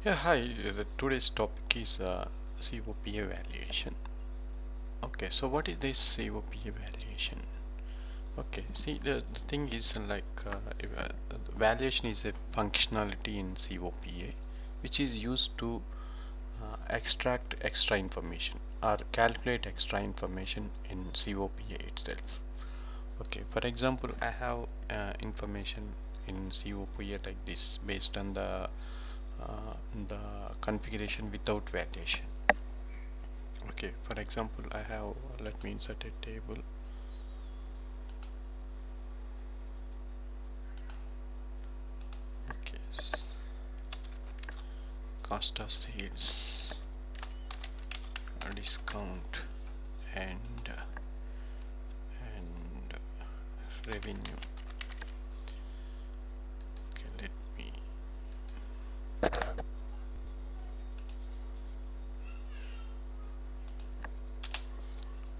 Yeah, hi. Today's topic is COPA valuation. Okay, so what is this COPA valuation? Okay, see the thing is valuation is a functionality in COPA which is used to extract extra information or calculate extra information in COPA itself. Okay, for example, I have information in COPA like this based on the configuration without validation. Okay, for example, I have, let me insert a table. Okay, cost of sales, discount, and revenue. Okay, let me.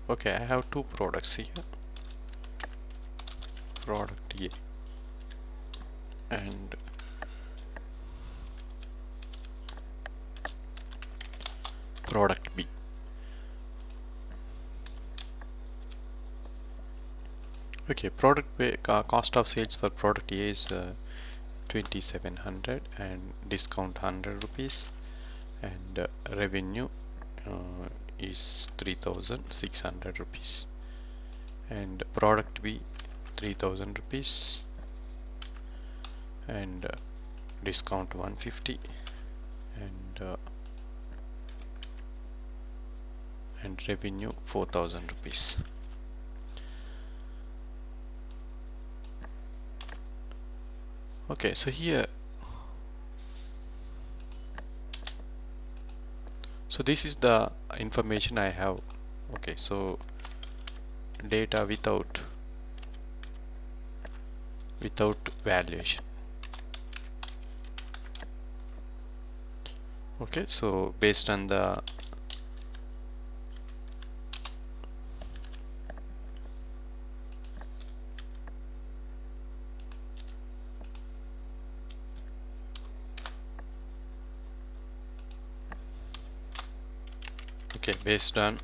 Okay, I have two products here. Product A and product B. Okay, product B, cost of sales for product A is 2700 and discount 100 rupees, and revenue is 3600 rupees, and product B 3000 rupees, and discount 150, and and revenue 4000 rupees. Okay, so here, so this is the information I have. Okay, so data without valuation. Okay, so based on the okay, based on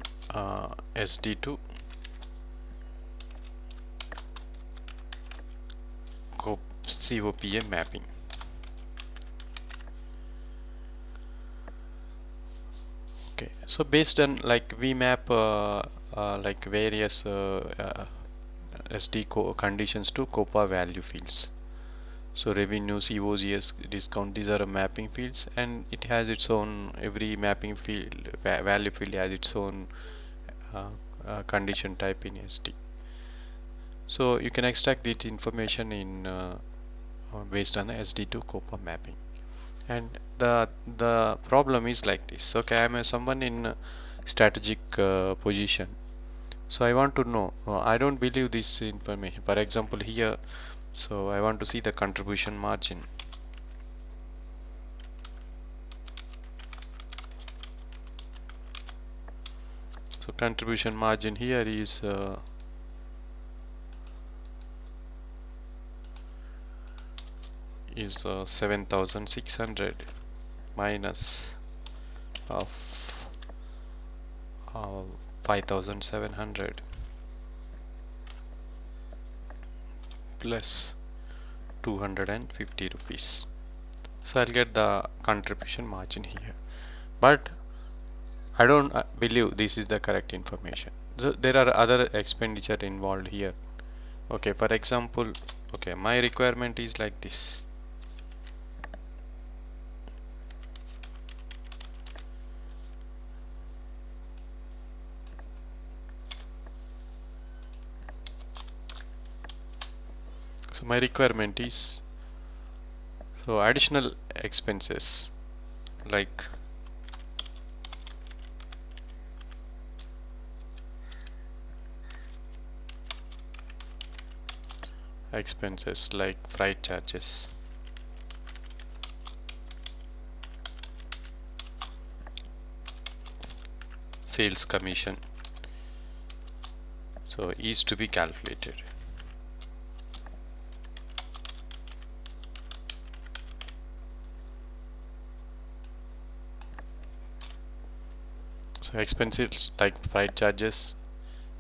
SD2 COPA mapping. Okay, so based on like we map like various conditions to COPA value fields. So revenue, COGS, discount, these are mapping fields, and it has its own, every mapping field, value field has its own uh, condition type in SD. So you can extract this information in based on the SD to COPA mapping. And the problem is like this. Okay, I'm someone in strategic position, so I want to know, I don't believe this information. For example, here, so I want to see the contribution margin. So contribution margin here is 7600 minus of 5700 plus 250 rupees. So I'll get the contribution margin here, but I don't believe this is the correct information. So there are other expenditure involved here. Okay, for example, okay, my requirement is like this. So my requirement is, so additional expenses like freight charges, sales commission, so is to be calculated. So expenses like freight charges,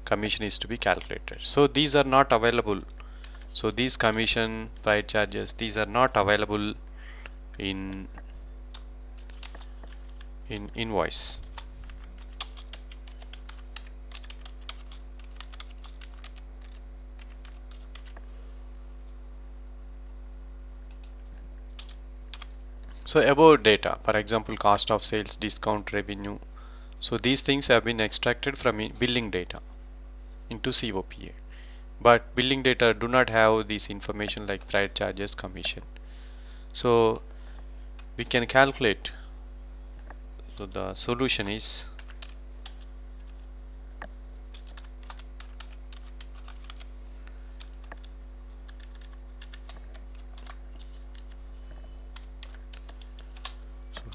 commission is to be calculated. So these are not available. So these commission, freight charges, these are not available in invoice. So about data, for example, cost of sales, discount, revenue. So these things have been extracted from billing data into COPA. But billing data do not have this information like freight charges, commission. So we can calculate. So the solution is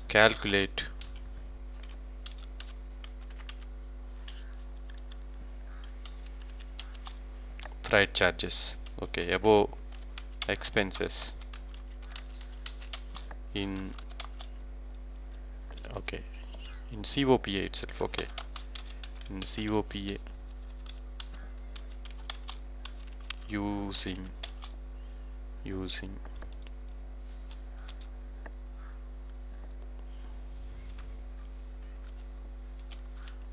calculate freight charges. Okay, above expenses in okay in COPA itself. Okay, in COPA using using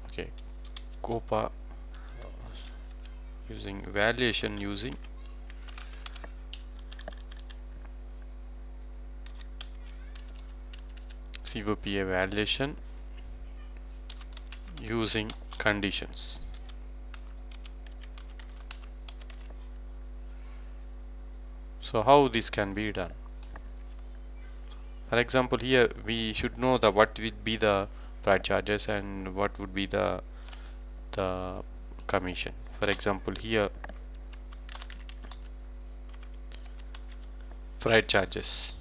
okay COPA using valuation using COPA valuation using conditions. So how this can be done? For example, here we should know the what would be the freight charges and what would be the commission. For example, here freight charges.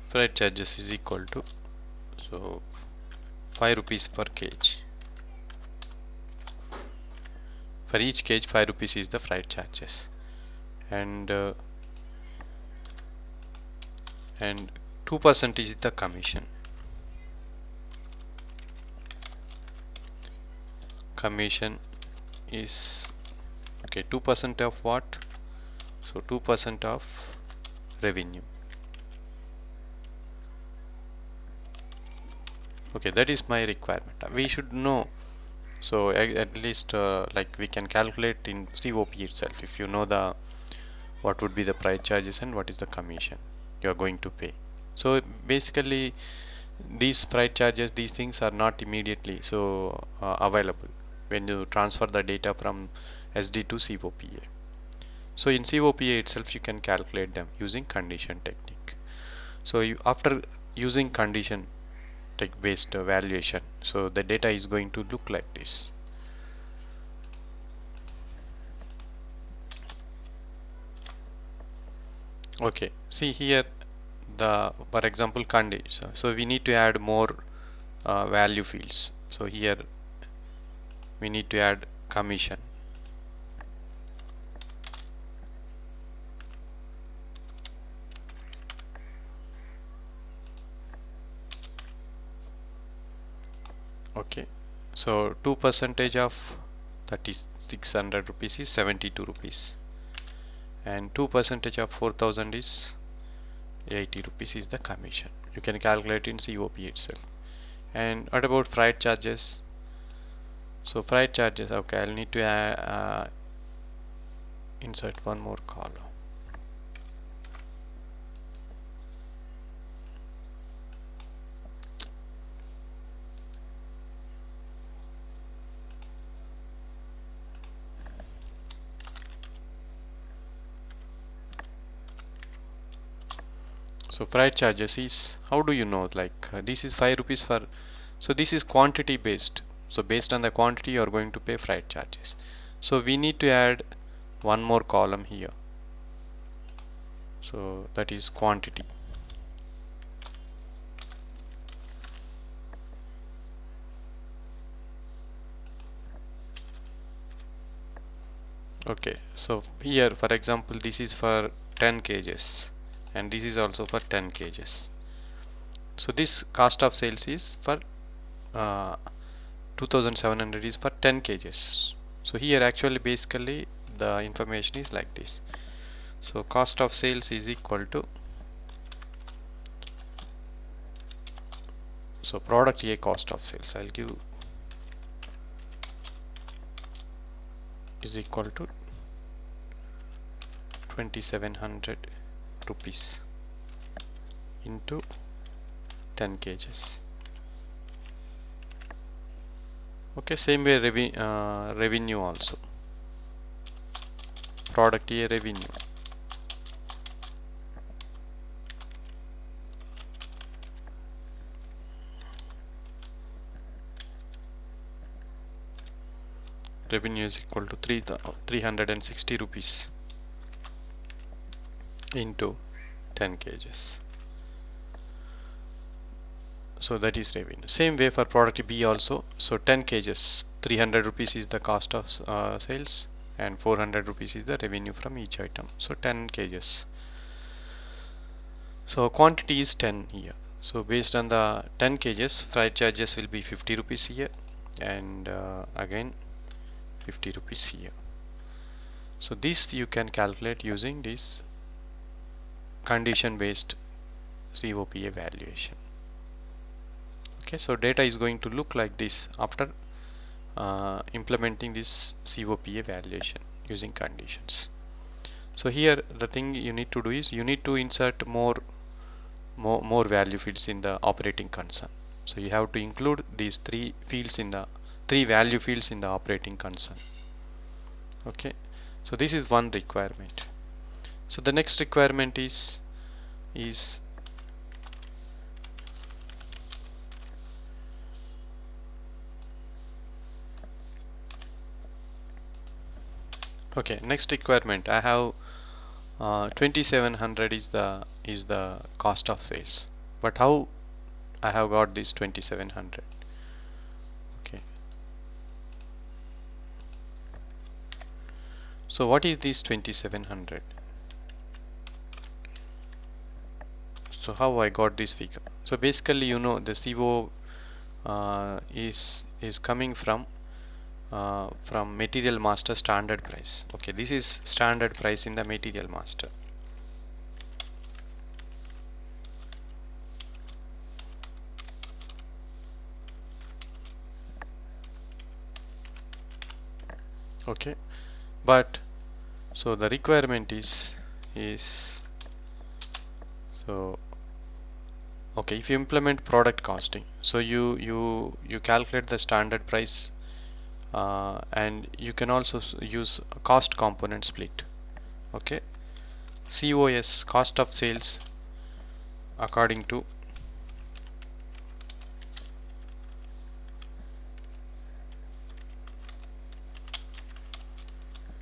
Freight charges is equal to so 5 rupees per kg. For each kg 5 rupees is the freight charges, and 2% is the commission. Commission is okay 2% of what? So 2% of revenue. Okay, that is my requirement. We should know. So at least like we can calculate in COP itself if you know the what would be the price charges and what is the commission you are going to pay. So basically these price charges, these things are not immediately so available when you transfer the data from SD to COPA. So in COPA itself you can calculate them using condition technique. So after using condition based valuation, so the data is going to look like this. Okay, see here the for example condition. So we need to add more value fields. So here we need to add commission. Okay, so 2% of 3600 rupees is 72 rupees, and 2% of 4000 is 80 rupees is the commission. You can calculate in COP itself. And what about freight charges? So freight charges, okay, I'll need to insert one more column. So freight charges is, how do you know, like this is 5 rupees for, so this is quantity based. So based on the quantity you are going to pay freight charges. So we need to add one more column here. So that is quantity. Okay, so here for example this is for 10 kgs and this is also for 10 kgs. So this cost of sales is for uh, 2700 is for 10 kgs. So here actually basically the information is like this. So cost of sales is equal to, so product A cost of sales I'll give is equal to 2700 rupees into 10 kgs. Okay, same way revenue also, product A revenue. Revenue is equal to 360 rupees into 10 kgs. So that is revenue. Same way for product B also. So 10 kgs, 300 rupees is the cost of sales and 400 rupees is the revenue from each item. So 10 kgs. So quantity is 10 here. So based on the 10 kgs, freight charges will be 50 rupees here and again 50 rupees here. So this you can calculate using this condition based COPA valuation. Okay, so data is going to look like this after implementing this COPA valuation using conditions. So here the thing you need to do is you need to insert more value fields in the operating concern. So you have to include these three value fields in the operating concern. Okay, so this is one requirement. So the next requirement is okay, next requirement I have 2700 is the cost of sales, but how I have got this 2700? Okay, so what is this 2700? So how I got this figure? So basically, you know, the CO is coming from material master standard price. Okay, this is standard price in the material master. Okay, but so the requirement is so okay, if you implement product costing, so you calculate the standard price and you can also use a cost component split. Okay, COS, cost of sales, according to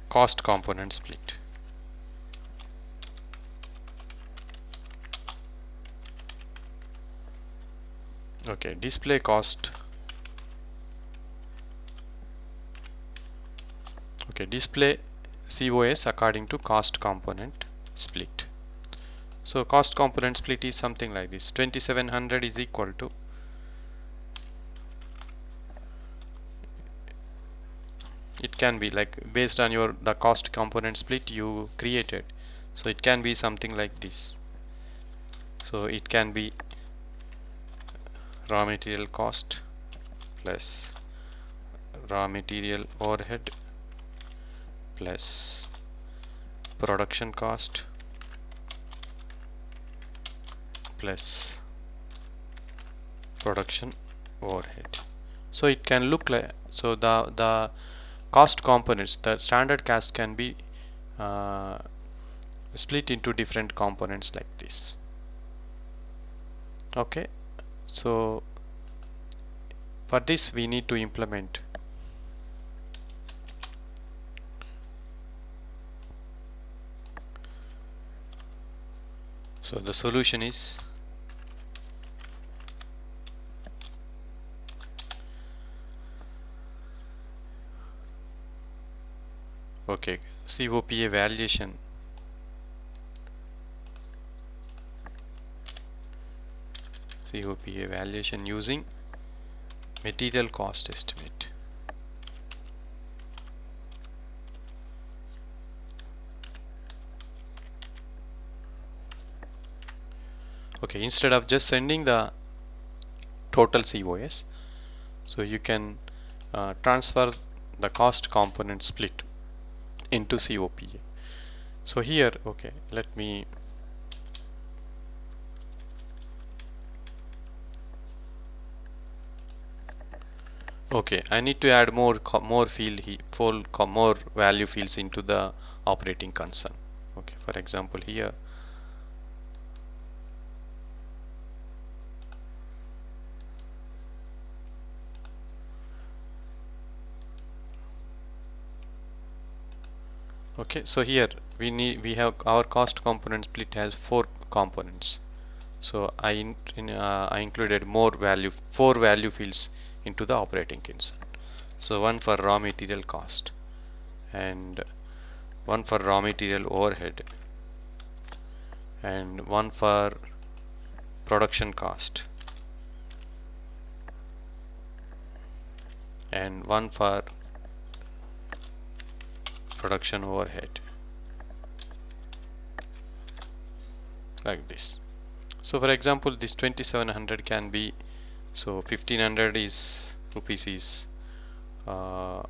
cost component split. Okay, display cost. Okay, display COS according to cost component split. So cost component split is something like this. 2700 is equal to, it can be like based on the cost component split you created. So it can be something like this. So it can be raw material cost plus raw material overhead plus production cost plus production overhead. So it can look like, so the cost components, the standard cost can be uh, split into different components like this. Okay, so for this we need to implement so the solution is okay, COPA valuation. COPA valuation using material cost estimate. Okay, instead of just sending the total COS, so you can transfer the cost component split into COPA. So here, okay, let me okay, I need to add more field more value fields into the operating concern. Okay, for example here, okay, so here we have our cost component split has 4 components. So I included four value fields into the operating concern. So one for raw material cost, and one for raw material overhead, and one for production cost, and one for production overhead, like this. So for example, this 2700 can be, so 1500 is rupees is raw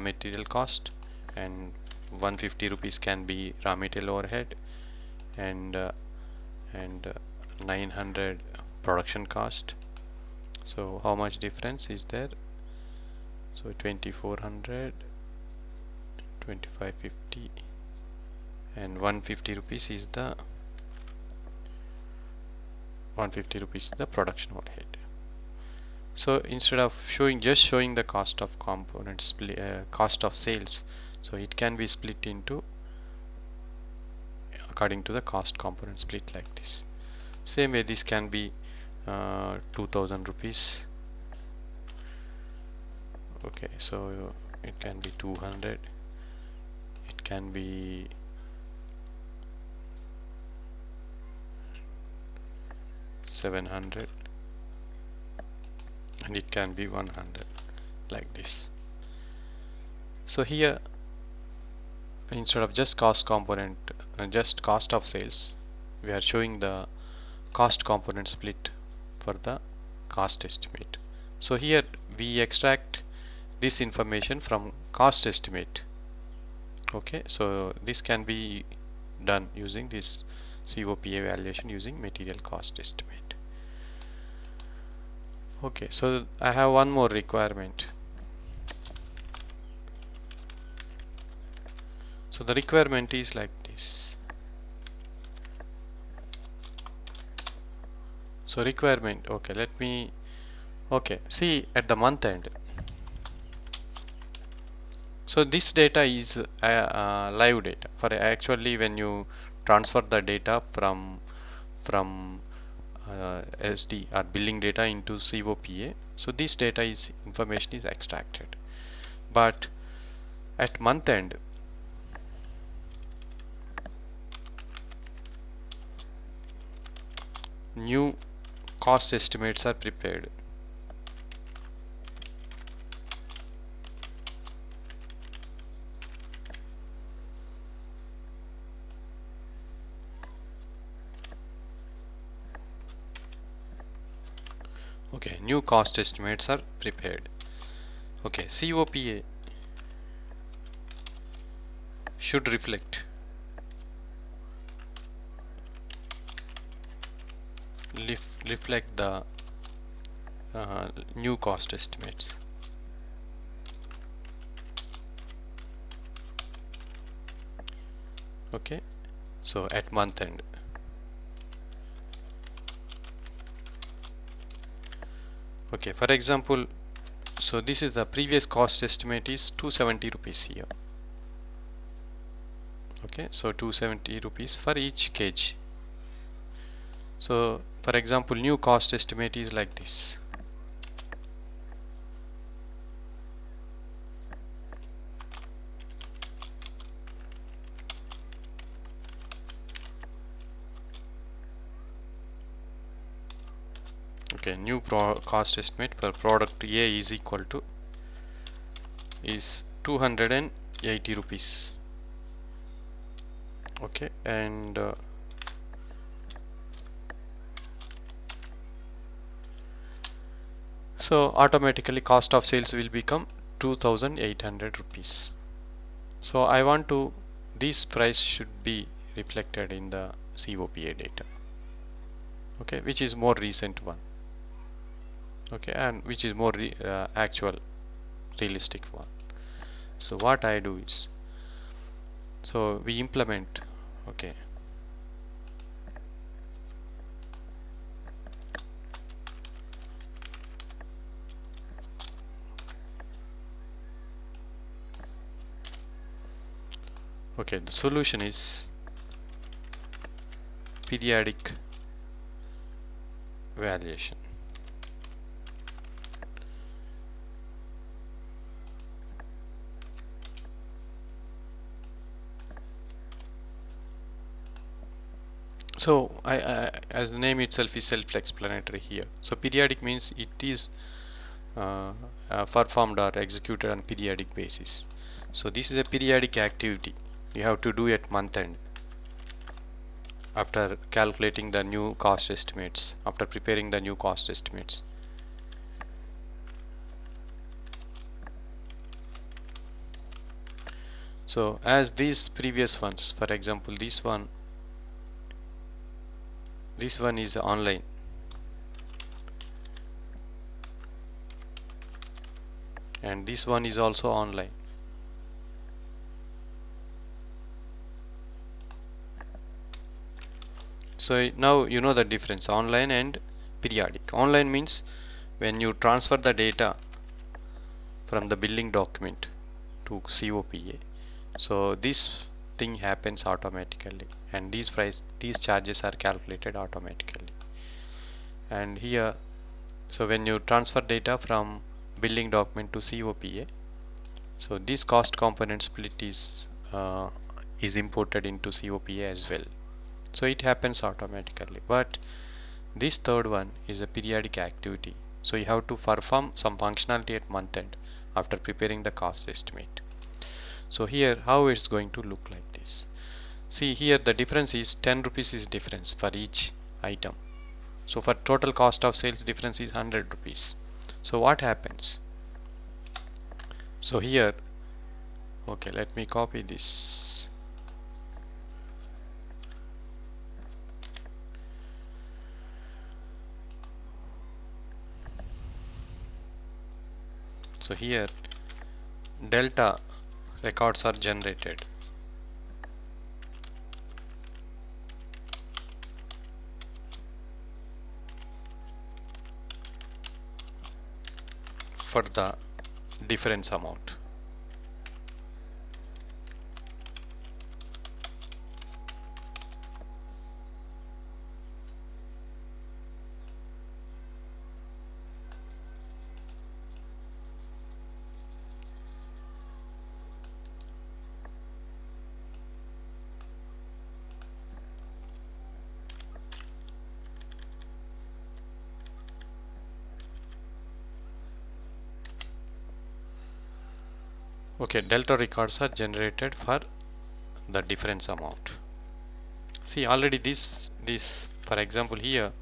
material cost, and 150 rupees can be raw material overhead, and 900 production cost. So how much difference is there? So 2400, 2550, and 150 rupees is the 150 rupees is the production overhead. So instead of showing the cost of components, cost of sales, so it can be split into according to the cost component split, like this. Same way, this can be 2000 rupees. Okay, so it can be 200, it can be 700, and it can be 100, like this. So here, instead of just cost component, just cost of sales, we are showing the cost component split for the cost estimate. So here we extract this information from cost estimate. Okay, so this can be done using this COPA valuation using material cost estimate. Okay, so I have one more requirement. So the requirement is like this. So requirement, okay, see at the month end. So this data is live data. For actually, when you transfer the data from SD or billing data into COPA, so this data is information is extracted. But at month end, new cost estimates are prepared. Okay, new cost estimates are prepared. Okay, COPA should reflect the new cost estimates. Okay, so at month end. Okay, for example, so this is the previous cost estimate is 270 rupees here. Okay, so 270 rupees for each kg. So for example, new cost estimate is like this. Okay, new cost estimate per product A is equal to is 280 rupees. Okay, and so automatically cost of sales will become 2800 rupees. So I want to, this price should be reflected in the COPA data, okay, which is more recent one, okay, and which is more actual realistic one. So what I do is, so we implement, okay, okay, the solution is periodic valuation. So as the name itself is self-explanatory here. So periodic means it is performed or executed on periodic basis. So this is a periodic activity you have to do at month end after calculating the new cost estimates, after preparing the new cost estimates. So as these previous ones, for example this one is online, and this one is also online. So now you know the difference online and periodic. Online means when you transfer the data from the billing document to COPA. So this thing happens automatically, and these charges are calculated automatically. And here, so when you transfer data from billing document to COPA, so this cost component split is imported into COPA as well. So it happens automatically. But this third one is a periodic activity. So you have to perform some functionality at month end after preparing the cost estimate. So here how it's going to look like this. See here the difference is 10 rupees is difference for each item. So for total cost of sales difference is 100 rupees. So what happens? So here, okay, let me copy this. So here delta records are generated for the difference amount. Okay, delta records are generated for the difference amount. See already this for example here,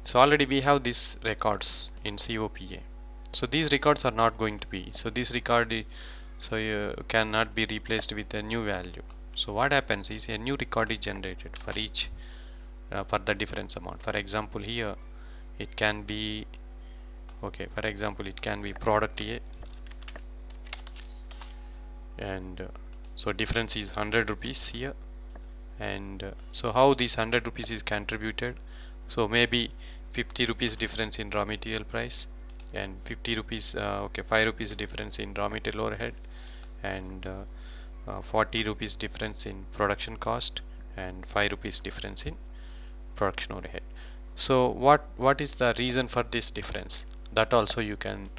so already we have these records in COPA. So these records are not going to be, so this record so you cannot be replaced with a new value. So what happens is a new record is generated for each for the difference amount. For example here it can be, okay, for example it can be product A, and so difference is 100 rupees here. And so how this 100 rupees is contributed, so maybe 50 rupees difference in raw material price, and 50 rupees okay, 5 rupees difference in raw material overhead, and 40 rupees difference in production cost, and 5 rupees difference in production overhead. So what is the reason for this difference, that also you can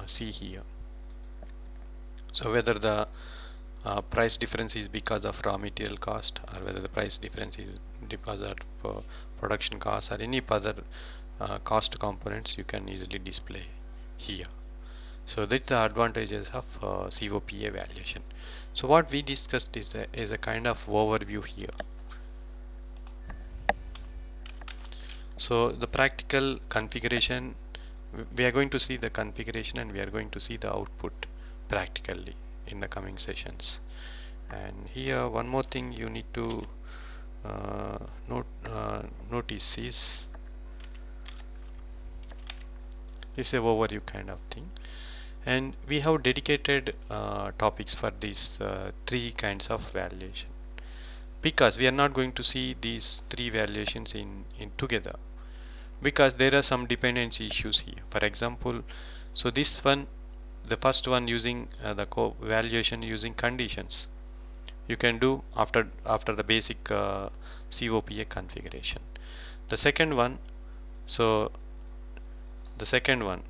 see here. So whether the price difference is because of raw material cost, or whether the price difference is because of production cost, or any other cost components you can easily display here. So that's the advantages of COPA valuation. So what we discussed is a kind of overview here. So the practical configuration, we are going to see the configuration and we are going to see the output practically in the coming sessions. And here one more thing you need to notice is this is a overview kind of thing, and we have dedicated topics for these three kinds of valuation, because we are not going to see these three valuations in together, because there are some dependency issues here. For example, so this one, the first one using the valuation using conditions, you can do after the basic COPA configuration. The second one, so the second one,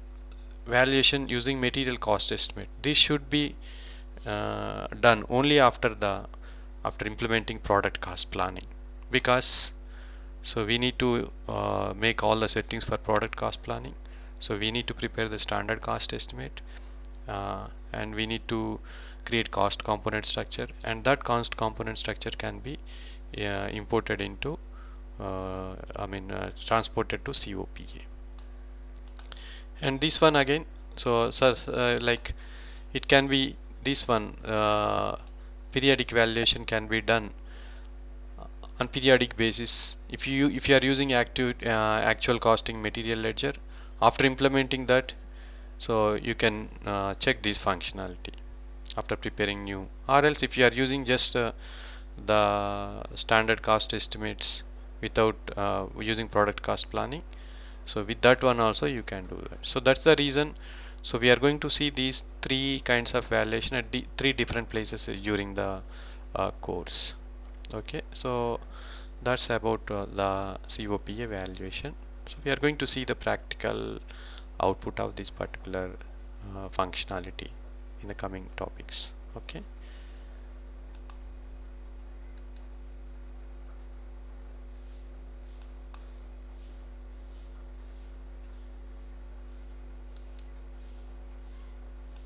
valuation using material cost estimate, this should be done only after implementing product cost planning, because so we need to make all the settings for product cost planning. So we need to prepare the standard cost estimate, and we need to create cost component structure, and that cost component structure can be imported into transported to COPA. And this one again, so like it can be this one, periodic valuation can be done on periodic basis. If you are using actual costing material ledger, after implementing that, so you can check this functionality after preparing new, or else if you are using just the standard cost estimates without using product cost planning, so with that one also you can do that. So that's the reason, so we are going to see these three kinds of valuation at three different places during the course. Okay, so that's about the COPA evaluation. So we are going to see the practical output of this particular functionality in the coming topics. Okay.